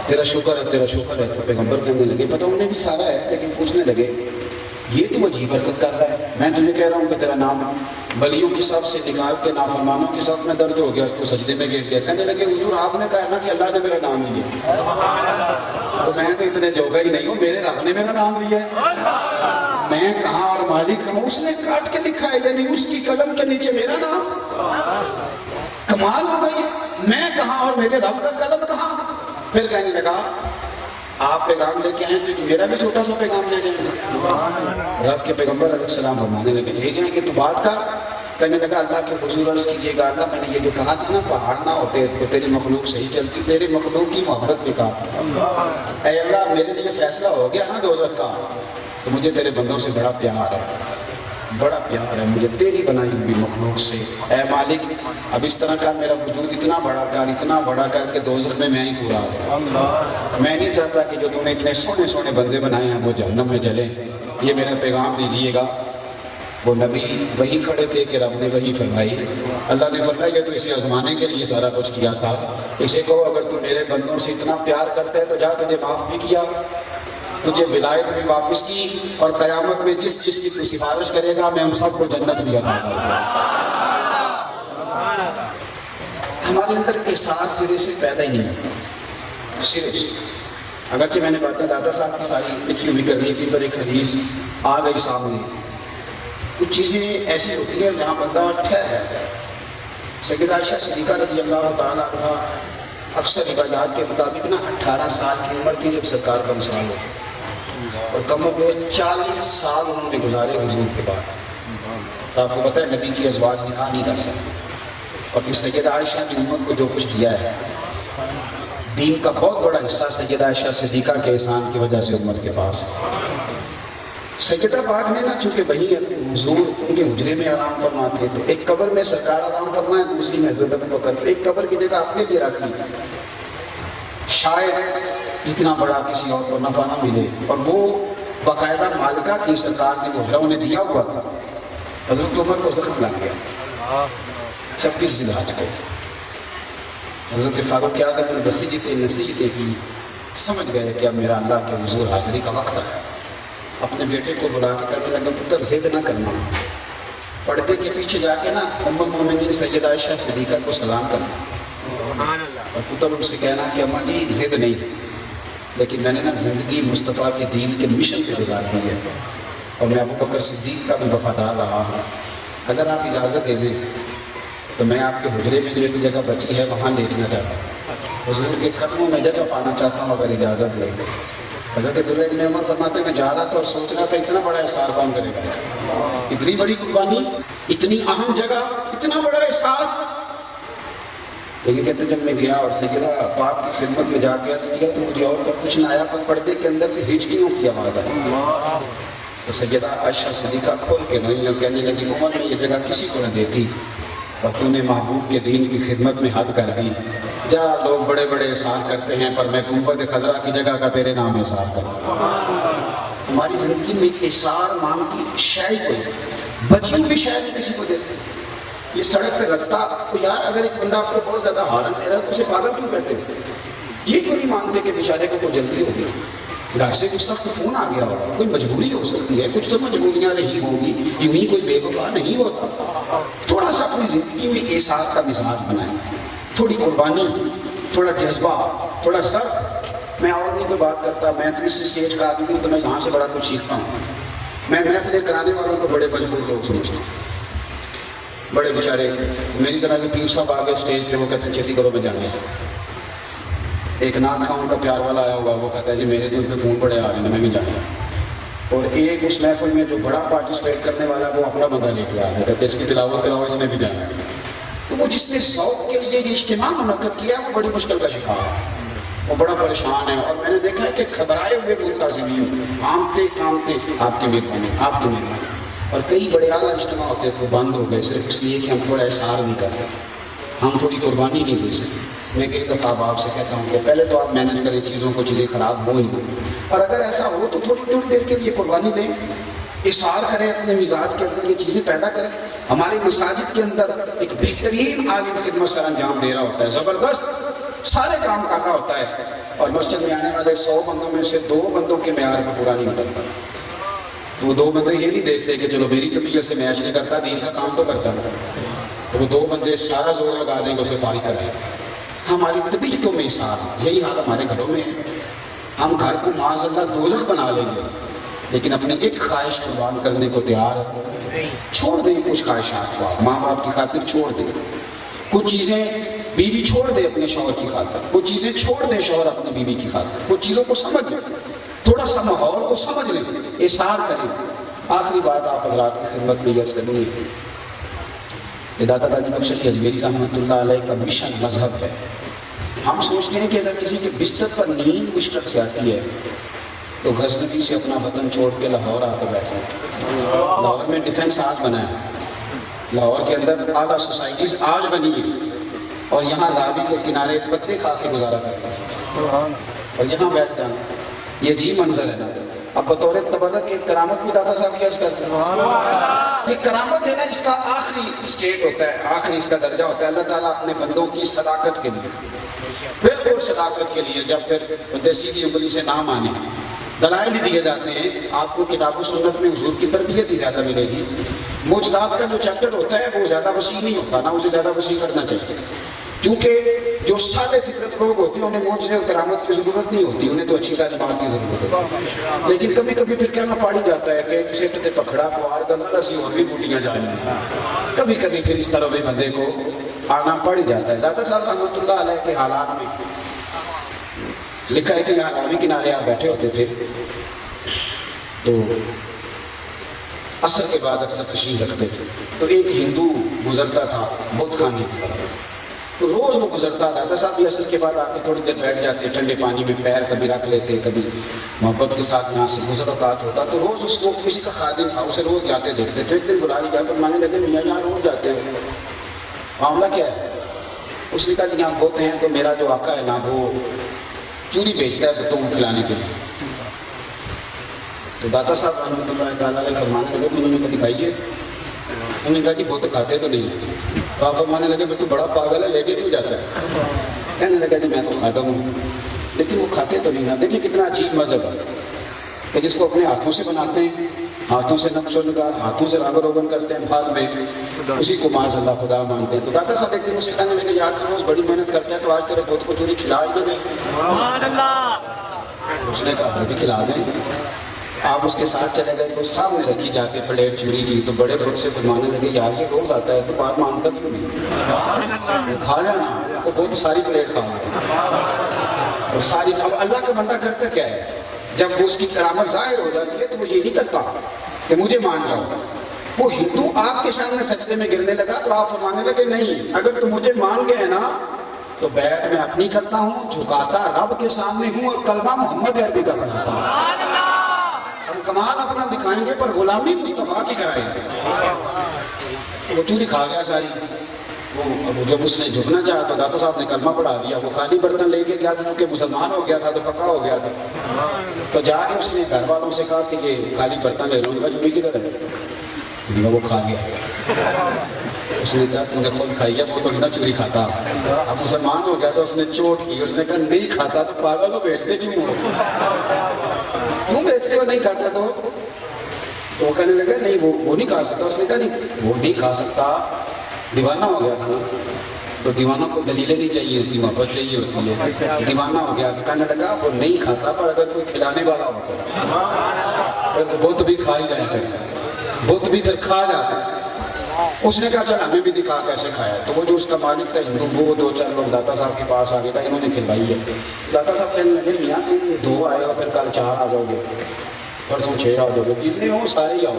تیرا شکر ہے تیرا شکر ہے۔ تو پیغمبر کہنے لگے پتہ انہیں بھی سارا ہے، لیکن پوچھنے لگے یہ تو عجیب حرکت کر رہا ہے، میں تجھے کہہ رہا ہوں کہ تیرا نام بلیوں کی صف سے نکال کے نافرمانوں کی صف میں درج ہو گیا، تو سجدے میں گر گیا۔ کہنے لگے حضور آپ نے کہا نا کہ اللہ نے میرا نام لیا، تو میں تو اتنے جوگا ہی نہیں ہوں، میرے رب نے میرا نام لیا ہے، میں کہاں اور مالک کہاں، اس نے کاٹ کے لکھا ہے، یعنی اس کی قلم کے نیچے میرا نام، کمال ہو گئی، میں کہاں اور میرے رب کا قلم کہاں۔ پھر کہنے لگا آپ پیغام لے کے آئیں تو میرا بھی چھوٹا سا پیغام لے جائیں۔ رب کے پیغمبر علیہ السلام فرمانے لگے لے جائیں کہ تو بات کر۔ کہنے لگا اللہ کے حضور عرض کیجئے گا اللہ میں نے یہ جو کہا تھا نا پہاڑ نہ ہوتے تو تیری مخلوق صحیح چلتی، تیری مخلوق کی محبت بھی کہا تھا، اے اللہ میرے لیے فیصلہ ہو گیا نا دوزخ کا، تو مجھے تیرے بندوں سے بڑا پیار ہے، بڑا پیار ہے مجھے تیری بنائی ہوئی مخلوق سے، اے مالک اب اس طرح کا میرا وجود اتنا بڑا کر کہ دوزخ میں ہی پورا ہو، میں نہیں چاہتا کہ جو تم نے اتنے سونے سونے بندے بنائے ہیں وہ جہنم میں چلیں، یہ میرا پیغام دیجئے گا۔ وہ نبی وہی کھڑے تھے کہ رب نے وہی فرمائی، اللہ نے فرمایا کہ تو اسے آزمانے کے لیے سارا کچھ کیا تھا، اسے کہو اگر تو میرے بندوں سے اتنا پیار کرتا ہے تو جا تجھے معاف بھی کیا، تجھے ولایت بھی واپس کی، اور قیامت میں جس کی تو سفارش کرے گا میں ہم سب کو جنت بھی عطا کروں گا۔ ہمارے اندر احساس سرے سے پیدا ہی نہیں ہے، سرے سے، اگرچہ میں نے باتیں دادا صاحب کی ساری لکھی ہوئی کرنی تھی، پر ایک حدیث آ گئی سامنے، کچھ چیزیں ایسی ہوتی ہیں جہاں بندہ ٹھہر جاتا ہے۔ سیدہ عائشہ صدیقہ رضی اللہ تعالیٰ عنہ اکثر روایات کے مطابق نا 18 سال کی عمر تھی جب سرکار کا انتقال ہوا، اور کم و بیش 40 سال انہوں نے گزارے حضور کے بعد۔ آپ کو پتہ ہے نبی کی ازواج نکاح نہیں کر سکتے، اور پھر سیدہ عائشہ نے امت کو جو کچھ دیا ہے، دین کا بہت بڑا حصہ سیدہ عائشہ صدیقہ کے احسان کی وجہ سے امت کے پاس ہے۔ سیدہ پاک نے نا چونکہ وہی حضور ان کے حجرے میں آرام فرماتے تو ایک قبر میں سرکار آرام فرمائے، دوسری میں حضرت ابوبکر، تو ایک قبر کی جگہ اپنے لیے رکھ لی، شاید اتنا بڑا کسی اور کو نفع نہ ملے، اور وہ باقاعدہ مالکہ تھی سرکار نے حجرہ انہیں دیا ہوا تھا۔ حضرت عمر کو زخم لگ گیا 26 ذی الحج کو، حضرت فاروق اعظم نے نصیحتیں کی، سمجھ گئے کہ اب میرا اللہ کے حضور حاضری کا وقت ہے، اپنے بیٹے کو بلا کے کہنے لگا پتر ضد نہ کرنا، پردے کے پیچھے جا کے نا ام المومنین سیدہ عائشہ صدیقہ کو سلام کرنا، اور پتر ان سے کہنا کہ اماں جی ضد نہیں، لیکن میں نے نا زندگی مصطفیٰ کے دین کے مشن پہ گزار دی ہے، اور میں ابوبکر صدیق کا بھی وفادار رہا ہوں، اگر آپ اجازت دے دیں تو میں آپ کے حجرے میں جو ایک جگہ بچی ہے وہاں لیٹنا چاہتا ہوں، حضور کے قدموں میں جگہ پانا چاہتا ہوں اگر اجازت دے دیں۔ حضرت عبداللہ ابن عمر فرماتے ہیں میں جا رہا تھا اور سوچ رہا تھا اتنا بڑا احسان کون کرے گا، اتنی بڑی قربانی، اتنی اہم جگہ، اتنا بڑا احسان، لیکن کہتے جب میں گیا اور سیدہ پاک کی خدمت میں جا کے عرض کیا تو مجھے اور کچھ نہ آیا، پر پردے کے اندر سے ہچکیوں کی آواز آئی، تو سیدہ عائشہ صدیقہ کھول کے نہیں کہنے لگی عمر میں یہ جگہ کسی کو نہ دیتی، اور تو نے محبوب کے دین کی خدمت میں حد کر دی، جا لوگ بڑے بڑے احسان کرتے ہیں پر میں گنبد خضرا کی جگہ کا تیرے نام احسان کرتا ہوں۔ ہماری زندگی میں احسان نام کی شے کوئی بچی بھی شاید کسی کو دیتے ہیں۔ یہ سڑک پہ رستہ تو یار اگر ایک بندہ آپ کو بہت زیادہ ہارن دے رہا ہے تو اسے پاگل کیوں کہتے ہو؟ یہ کیوں نہیں مانتے کہ بیچارے کو کوئی جلدی ہوگی، گھر سے کچھ سخت فون آ گیا ہوگا، کوئی مجبوری ہو سکتی ہے، کچھ تو مجبوریاں نہیں ہوگی، یوں ہی کوئی بے وفا نہیں ہوتا۔ تھوڑا سا اپنی زندگی میں احساس کا مزاج بنائیں، تھوڑی قربانی، تھوڑا جذبہ، تھوڑا صرف۔ میں اور نہیں کوئی بات کرتا، میں تو اس اسٹیج کا آدمی ہوں تو میں یہاں سے بڑا کچھ سیکھتا ہوں۔ میں محفلیں کرانے والوں کو بڑے مجبور لوگ سمجھتا ہوں، بڑے بیچارے میری طرح کے پیر صاحب آگے اسٹیج پہ وہ کہتے ہیں چھتی کرو میں جانے۔ ایک نعت خواں کا پیار والا آیا ہوگا، وہ کہتا ہے جی میرے دل پہ فون پڑے آ رہے ہیں میں بھی جانا۔ اور ایک اس محفل میں جو بڑا پارٹیسپیٹ کرنے والا ہے وہ اپنا بندہ لے کے آ رہا ہے، کہتے ہیں اس کی تلاوت کراؤ اس میں بھی جانا ہے۔ تو وہ جس نے ذوق کے لیے یہ اجتماع منعقد کیا ہے وہ بڑی مشکل کا شکار ہے، وہ بڑا پریشان ہے۔ اور میں نے دیکھا ہے کہ گھبرائے ہوئے منتظمین کامتے کامتے آپ کی مہربانی آپ کی مہربانی، اور کئی بڑے اعلیٰ اجتماع ہوتے تو بند ہو گئے صرف اس لیے کہ ہم تھوڑا احسار نہیں کر سکتے، ہم تھوڑی قربانی نہیں دے سکتے۔ میں کئی دفعہ آپ سے کہتا ہوں کہ پہلے تو آپ مینج کریں چیزوں کو، چیزیں خراب ہو ہی نہیں، اور اگر ایسا ہو تو تھوڑی تھوڑی دیر کے لیے قربانی دیں، اظہار کریں اپنے مزاج کے اندر، یہ چیزیں پیدا کریں۔ ہماری مساجد کے اندر ایک بہترین عالم خدمت سر انجام دے رہا ہوتا ہے، زبردست سارے کام کر رہا ہوتا ہے، اور مسجد میں آنے والے 100 بندوں میں سے 2 بندوں کے معیار میں پورا نہیں اترتا۔ تو وہ 2 بندے یہ نہیں دیکھتے کہ چلو میری طبیعت سے میچ نہیں کرتا، دین کا کام تو کرتا ہے، تو وہ 2 بندے سارا زور لگا دیں گے اسے فارغ کریں۔ ہماری طبیعتوں میں حساب یہی حال ہمارے گھروں میں ہے، ہم گھر کو معاذ اللہ دوزخ بنا لیں گے لیکن اپنی ایک خواہش قربان کرنے کو تیار ہے۔ چھوڑ دیں کچھ خواہشات کو، ماں باپ کی خاطر چھوڑ دیں کچھ چیزیں، بیوی چھوڑ دے اپنے شوہر کی خاطر کچھ چیزیں، چھوڑ دے شوہر اپنی بیوی کی خاطر کچھ چیزوں کو سمجھ لیں، تھوڑا سا ماحول کو سمجھ لیں، احسان کریں۔ آخری بات آپ حضرات کی خدمت میں عرض کرنی ہے کہ داتا داجی بخش علی اجمیری رحمۃ اللہ علیہ کا مشن مذہب ہے۔ ہم سوچتے ہیں کہ اگر کسی کے بستر پر نیند مشکل سے آتی ہے تو غزنوی سے اپنا وطن چھوڑ کے لاہور آ کے بیٹھے۔ لاہور میں ڈیفنس آج بنا ہے، لاہور کے اندر اعلیٰ سوسائٹیز آج بنی ہے، اور یہاں راوی کے کنارے پتے کھا کے گزارا کرتے ہیں اور یہاں بیٹھ جانا، یہ عجیب منظر ہے نا۔ اب بطور تبرک ایک کرامت بھی داتا صاحب کی عرض کرتے ہیں، یہ کرامت ہے نا، اس کا آخری اسٹیج ہوتا ہے، آخری اس کا درجہ ہوتا ہے۔ اللہ تعالیٰ اپنے بندوں کی صداقت کے لیے، بالکل صداقت کے لیے، جب پھر سیدھی انگلی سے نام آنے دلائل ہی دیے جاتے ہیں، آپ کو کتاب و سنت میں حضور کی تربیت ہی زیادہ ملے گی۔ معجزات کا جو چیپٹر ہوتا ہے وہ زیادہ وسیع نہیں ہوتا، نہ اسے زیادہ وسیع کرنا چاہیے، کیونکہ جو سادے فطرت لوگ ہوتے ہیں انہیں معجزے اور کرامت کی ضرورت نہیں ہوتی، انہیں تو اچھی تعلیمات کی ضرورت ہوتی ہے۔ لیکن کبھی کبھی پھر کہنا پڑ جاتا ہے کہ کسی تے پکڑا پوار گلا سی اور بھی بولیاں جائیں، کبھی کبھی پھر اس طرح بھی بندے کو آنا پڑ جاتا ہے۔ داتا صاحب رحمۃ اللہ علیہ کے حالات میں لکھا ہے کہ یہاں راوی کنارے آپ بیٹھے ہوتے تھے تو عصر کے بعد اکثر تشریف رکھتے تھے، تو ایک ہندو گزرتا تھا بت خانے کی طرف، تو روز وہ گزرتا، دادا صاحب بھی عصر کے بعد آ کے تھوڑی دیر بیٹھ جاتے، ٹھنڈے پانی میں پیر کبھی رکھ لیتے، کبھی محبت کے ساتھ یہاں سے گزر اوقات ہوتا، تو روز اس کو کسی کا خادم تھا اسے روز جاتے دیکھتے تھے۔ ایک دن بلا لیا پر مانے لگے میاں یہاں روز جاتے ہو، معاملہ کیا ہے؟ اس نے کہا کہ یہاں بت ہیں تو میرا جو آقا ہے نا وہ چوری بیچتا ہے بتوں کو کھلانے کے لیے۔ تو داتا صاحب رحمۃ اللہ تعالیٰ علیہ فرمانے لگے انہوں نے کو دکھائیے، انہوں نے کہا جی بت کھاتے تو نہیں، تو آپ فرمانے لگے تو بڑا پاگل ہے لے کے کیوں جاتا ہے؟ کہنے لگا جی میں تو کھاتا ہوں لیکن وہ کھاتے تو نہیں۔ دیکھیے کتنا عجیب مذہب ہے کہ جس کو اپنے ہاتھوں سے بناتے ہیں، ہاتھوں سے نقش و نگار، ہاتھوں سے رنگ و روگن کرتے ہیں پھال میں، اسی کو معاذ اللہ خدا مانتے ہیں۔ تو داتا صاحب ایک دن اسے کہنے لگے یار تو روز بڑی محنت کرتا ہے تو آج تیرے بت کو چوری کھلا ہی نہیں۔ اس نے کہا جی کھلا دیں۔ آپ اس کے ساتھ چلے گئے تو سامنے رکھی جا کے پلیٹ چوری کی، تو بڑے بہت سے فرمانے لگے یار یہ روز آتا ہے تو بات مانتا کیوں نہیں؟ کھا جانا، وہ بہت ساری پلیٹ کھا اور ساری۔ اب اللہ کا بندہ کرتا کیا ہے؟ جب وہ اس کی کرامت ظاہر ہو جاتی ہے تو وہ یہ نہیں کرتا کہ مجھے مان جاؤ۔ وہ ہندو آپ کے سامنے سجدے میں گرنے لگا تو آپ فرمانے لگے نہیں، اگر تم مجھے مان گئے نا تو بیعت میں اپنی کرتا ہوں، جھکاتا رب کے سامنے ہوں اور کلمہ محمد عربی کا پڑھاتا ہوں۔ ہم کمال اپنا دکھائیں گے پر غلامی مصطفیٰ کی کرائیں گے۔ وہ چوری کھا گیا ساری، وہ جب اس نے جھکنا چاہا تو داتا صاحب نے کلمہ پڑھا دیا. وہ خالی برتن لے کے گیا تھا کیونکہ مسلمان ہو گیا تھا تو پکا ہو گیا تھا. تو جا کے اس نے گھر والوں سے کہا کہ یہ خالی برتن لے لو. ان کا چوری کدھر ہے؟ وہ کھا گیا. اس نے کہا تم نے خود کھائی ہے, وہ تو نہ چوری کھاتا. اب مسلمان ہو گیا تو اس نے چوٹ کی. اس نے کہا نہیں کھاتا تو پاگل ہو, بیچتے کیوں ہو؟ کیوں بیچتے ہو نہیں کھاتا تو وہ کہنے لگا نہیں وہ نہیں کھا سکتا. اس نے کہا نہیں وہ نہیں کھا سکتا, دیوانہ ہو گیا تھا نا. تو دیوانوں کو دلیلیں نہیں چاہیے ہوتی, محبت چاہیے ہوتی ہے. دیوانہ ہو گیا. کہنے لگا وہ نہیں کھاتا پر اگر کوئی کھلانے والا ہوتا بت بھی کھا ہی جائے گا, بت بھی پھر کھا جاتا. اس نے کہا چل ہمیں بھی دکھا کیسے کھایا. تو وہ جو اس کا مالک تھا ہندو, وہ 2-4 لوگ داتا صاحب کے پاس آ گئے. کہا انہوں نے کھلوائی ہے. داتا صاحب کہنے لگے میاں تم 2 آئے گا, پھر کل 4 آ جاؤ گے, پرسوں 6 آ جاؤ گے, جتنے ہو سارے ہی آؤ.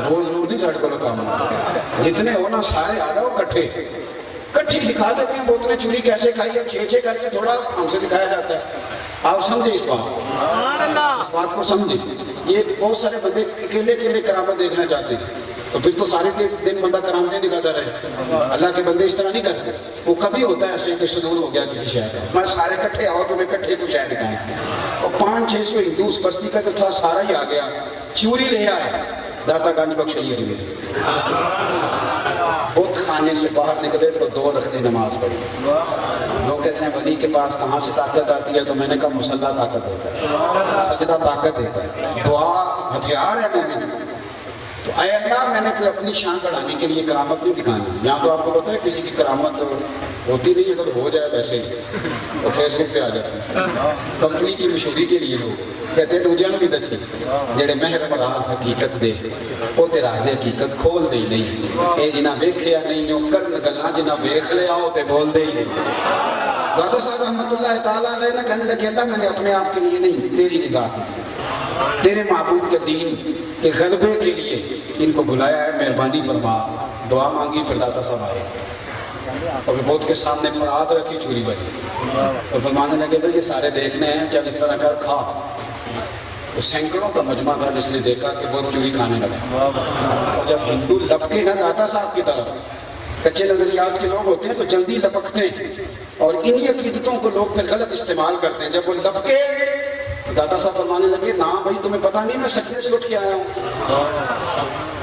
روز نہیں سڑکوں کا کام ہوتا, جتنے ہو نا سارے آ جاؤ کٹھے دکھا دیتے ہیں بوتلیں چوری کیسے کھائی. اب 6 کر کے تھوڑا ہم سے دکھایا جاتا ہے. آپ سمجھیں اس بات کو سمجھیں. یہ بہت سارے بندے اکیلے کرامت دیکھنا چاہتے ہیں, تو پھر تو سارے دن بندہ کرامتیں دکھاتا رہے. اللہ کے بندے اس طرح نہیں کرتے. وہ کبھی ہوتا ہے ایسے کہ شذور ہو گیا کسی شہر کا, میں سارے کٹھے آؤ تو میں کٹھے کو شہر دکھائیں. اور 500-600 ہندو اس بستی کا جو تھا سارا ہی آ گیا, چوری لے آئے. داتا گانجی بخش بت خانے سے باہر نکلے تو 2 رکعتیں نماز پڑھی. لوگ کہتے ہیں ولی کے پاس کہاں سے طاقت آتی ہے, تو میں نے کہا مصلی طاقت دیتا ہے, سجدہ طاقت دیتا ہے, دعا ہتھیار ہے مومن. تو اے اللہ میں نے کوئی اپنی شان بڑھانے کے لیے کرامت نہیں دکھانی. یہاں تو آپ کو پتہ ہے کسی کی کرامت ہوتی نہیں, اگر ہو جائے ویسے ہی تو فیس بک پہ آ جاتی ہے. کمپنی کی مشہوری کے لیے لوگ کہتے ہیں دوجیاں بھی دسی جڑے محرم راز حقیقت دے وہ تے راز حقیقت کھول دے نہیں. اے جنہ ویکھیا نہیں جو کرن گلاں, جنہ ویکھ لیا ہو تے بول دے ہی نہیں. داتا صاحب رحمۃ اللہ تعالیٰ علیہ نے کہنے لگے اللہ میں نے اپنے آپ کے لیے نہیں, تیری رضا کے لیے, تیرے معبود کے دین کے غلبے کے لیے ان کو بلایا ہے, مہربانی فرما. دعا مانگی, پھر داتا صاحب آئے اور بہت کے سامنے پرات رکھی, چوری بنی. تو فرمانے لگے بھائی یہ سارے دیکھنے ہیں, چل اس طرح کر کھا. تو سینکڑوں کا مجمع تھا جس نے دیکھا کہ بہت چوری کھانے لگا. اور جب ہندو لپکے نا داتا صاحب کی طرف, کچے نظریات کے لوگ ہوتے ہیں تو جلدی لپکتے ہیں, اور انہی عقیدتوں کو لوگ پھر غلط استعمال کرتے ہیں. جب وہ لپکے داتا صاحب فرمانے لگے نا بھائی تمہیں پتا نہیں میں سجدے سے اٹھ کے آیا ہوں,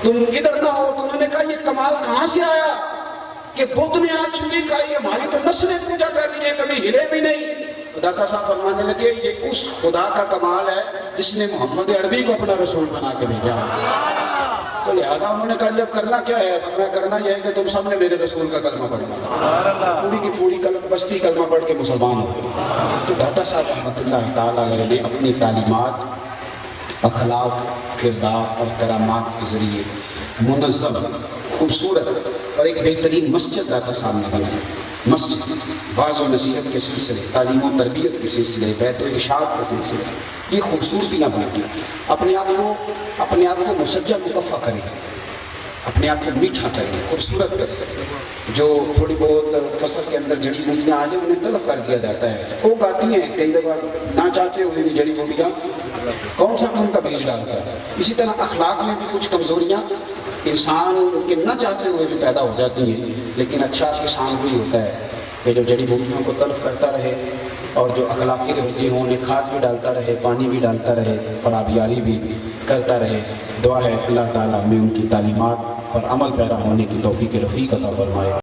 تم ادھر نہ ہو. تو انہوں نے کہا یہ کمال کہاں سے آیا کہ بت نے آج چوری کھائی, ہماری تو نسلیں پوجا کر رہی ہے, کبھی ہلے بھی نہیں. داتا صاحب فرمانے لگے یہ اس خدا کا کمال ہے جس نے محمد عربی کو اپنا رسول بنا کے بھیجا. تو لہٰذا انہوں نے کہا جب کرنا کیا ہے, میں کرنا یہ ہے کہ تم سب نے میرے رسول کا کلمہ پڑھنا. پوری کی پوری بستی کلمہ پڑھ کے مسلمان ہو گئے. تو داتا صاحب رحمۃ اللہ تعالیٰ علیہ نے اپنی تعلیمات, اخلاق, کردار اور کرامات کے ذریعے منظم, خوبصورت اور ایک بہترین مسجد داتا صاحب نے بنائی. مسجد واعظ و نصیحت کے سلسلے, تعلیم و تربیت کے سلسلے, بیت و ارشاد کے سلسلے, یہ خوبصورتیاں بنائی. اپنے آپ کو مسجع مکفّع کریں, اپنے آپ کو میٹھا کریں, خوبصورت کریں. جو تھوڑی بہت فصل کے اندر جڑی بوٹیاں آ جائیں انہیں تلف کر دیا جاتا ہے. وہ گاتی ہیں کئی دفعہ نہ چاہتے ہوئے بھی جڑی بوٹیاں, کون سا ان کا بیج ڈالتا ہے. اسی طرح اخلاق میں بھی کچھ کمزوریاں انسان کے نہ چاہتے ہوئے بھی پیدا ہو جاتی ہیں, لیکن اچھا انسان وہی ہوتا ہے کہ جو جڑی بوٹیوں کو تلف کرتا رہے اور جو اخلاقی رویے ہوں انہیں کھاد بھی ڈالتا رہے, پانی بھی ڈالتا رہے اور آبیاری بھی کرتا رہے. دعا ہے اللہ تعالیٰ ہمیں ان کی تعلیمات پر عمل پیرا ہونے کی توفیق رفیق عطا فرمائے.